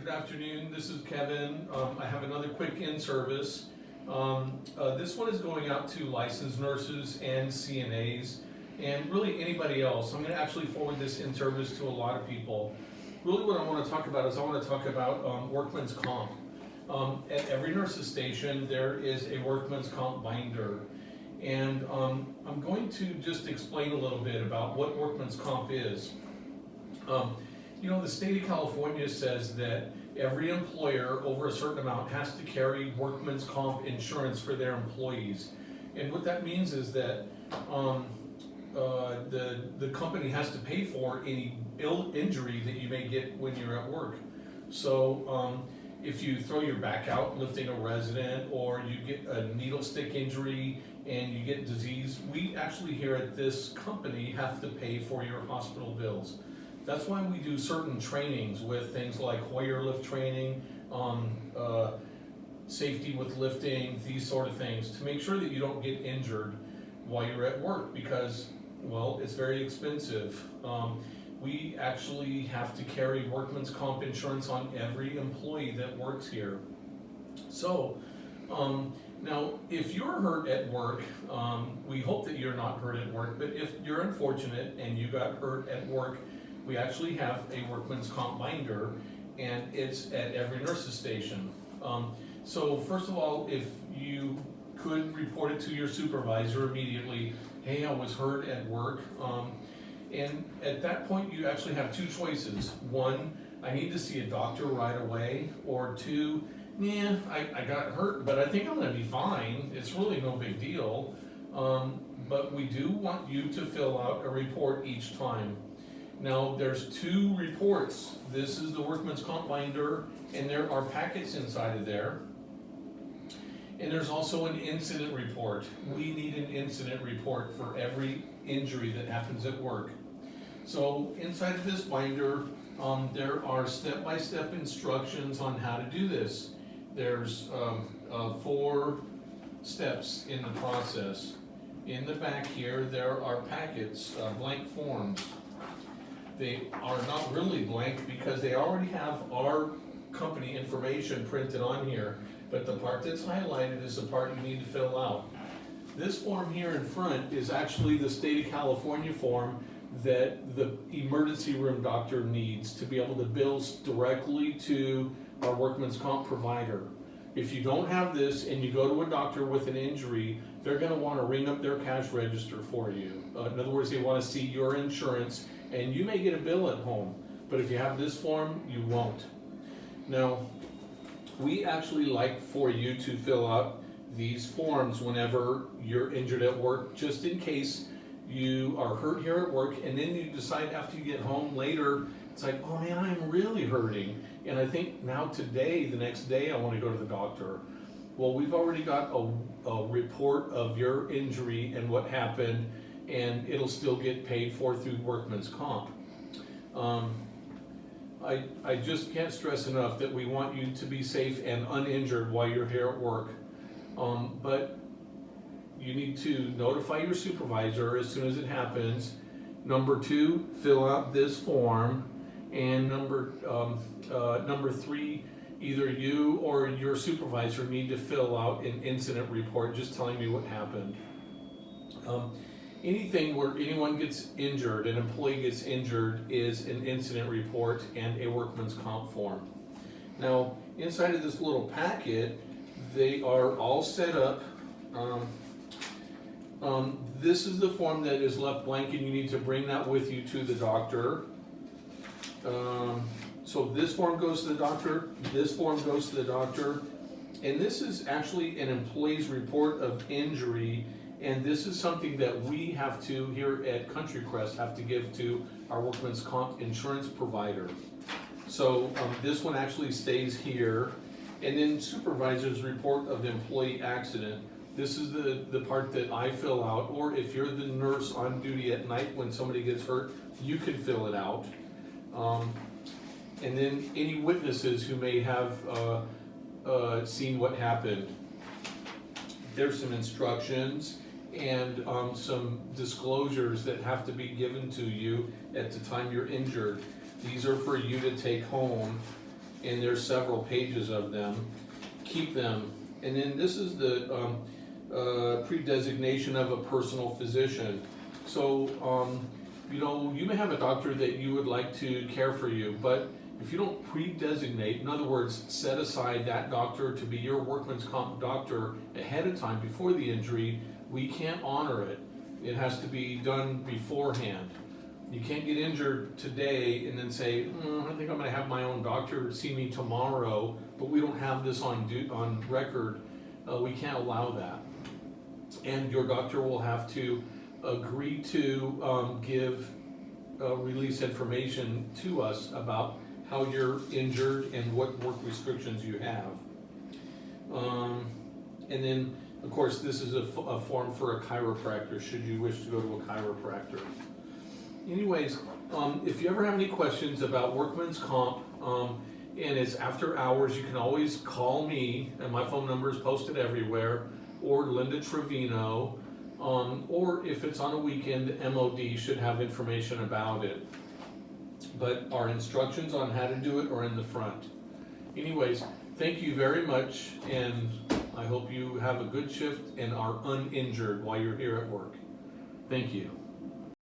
Good afternoon, this is Kevin. I have another quick in-service. This one is going out to licensed nurses and CNAs and really anybody else. I'm going to actually forward this in-service to a lot of people. Really what I want to talk about is I want to talk about workman's comp. At every nurse's station there is a workman's comp binder, and I'm going to just explain a little bit about what workman's comp is. The state of California says that every employer over a certain amount has to carry workman's comp insurance for their employees. And what that means is that the company has to pay for any injury that you may get when you're at work. So if you throw your back out lifting a resident, or you get a needle stick injury and you get disease, we actually here at this company have to pay for your hospital bills. That's why we do certain trainings with things like Hoyer lift training, safety with lifting, these sort of things, to make sure that you don't get injured while you're at work, because, well, it's very expensive. We actually have to carry workman's comp insurance on every employee that works here. So, now, if you're hurt at work, we hope that you're not hurt at work, but if you're unfortunate and you got hurt at work, we actually have a workman's comp binder, and it's at every nurse's station. So first of all, if you could report it to your supervisor immediately, hey, I was hurt at work. And at that point, you actually have two choices. One, I need to see a doctor right away, or two, I got hurt, but I think I'm gonna be fine. It's really no big deal. But we do want you to fill out a report each time. Now, there's two reports. This is the workman's comp binder, and there are packets inside of there. And there's also an incident report. We need an incident report for every injury that happens at work. So inside of this binder, there are step-by-step instructions on how to do this. There's 4 steps in the process. In the back here, there are packets, blank forms. They are not really blank because they already have our company information printed on here, but the part that's highlighted is the part you need to fill out. This form here in front is actually the state of California form that the emergency room doctor needs to be able to bill directly to our workman's comp provider. If you don't have this and you go to a doctor with an injury, they're going to want to ring up their cash register for you. In other words, they want to see your insurance, and you may get a bill at home, but if you have this form, you won't. Now, we actually like for you to fill out these forms whenever you're injured at work, just in case you are hurt here at work, and then you decide after you get home later, it's like, oh man, I'm really hurting, and I think now today, the next day, I want to go to the doctor. Well, we've already got a report of your injury and what happened, and it'll still get paid for through workman's comp. I just can't stress enough that we want you to be safe and uninjured while you're here at work. But you need to notify your supervisor as soon as it happens. Number 2, fill out this form. And number 3, either you or your supervisor need to fill out an incident report just telling me what happened. Anything where anyone gets injured, an employee gets injured, is an incident report and a workman's comp form. Now, inside of this little packet, they are all set up. This is the form that is left blank, and you need to bring that with you to the doctor. So this form goes to the doctor, this form goes to the doctor, and this is actually an employee's report of injury, and this is something that we have to, here at Country Crest, have to give to our workman's comp insurance provider. So this one actually stays here, and then supervisor's report of the employee accident. This is the part that I fill out, or if you're the nurse on duty at night when somebody gets hurt, you can fill it out. And then any witnesses who may have seen what happened. There's some instructions and some disclosures that have to be given to you at the time you're injured. These are for you to take home and there's several pages of them. Keep them. And then this is the pre-designation of a personal physician. So, you know, you may have a doctor that you would like to care for you, but if you don't pre-designate, in other words, set aside that doctor to be your workman's comp doctor ahead of time before the injury, we can't honor it. It has to be done beforehand. You can't get injured today and then say, I think I'm going to have my own doctor see me tomorrow, but we don't have this on record. We can't allow that. And your doctor will have to agree to give release information to us about how you're injured and what work restrictions you have. And then, of course, this is a form for a chiropractor, should you wish to go to a chiropractor. Anyways, if you ever have any questions about workman's comp, and it's after hours, you can always call me, and my phone number is posted everywhere, or Linda Trevino, or if it's on a weekend, MOD should have information about it. But our instructions on how to do it are in the front. Anyways, thank you very much, and I hope you have a good shift and are uninjured while you're here at work. Thank you.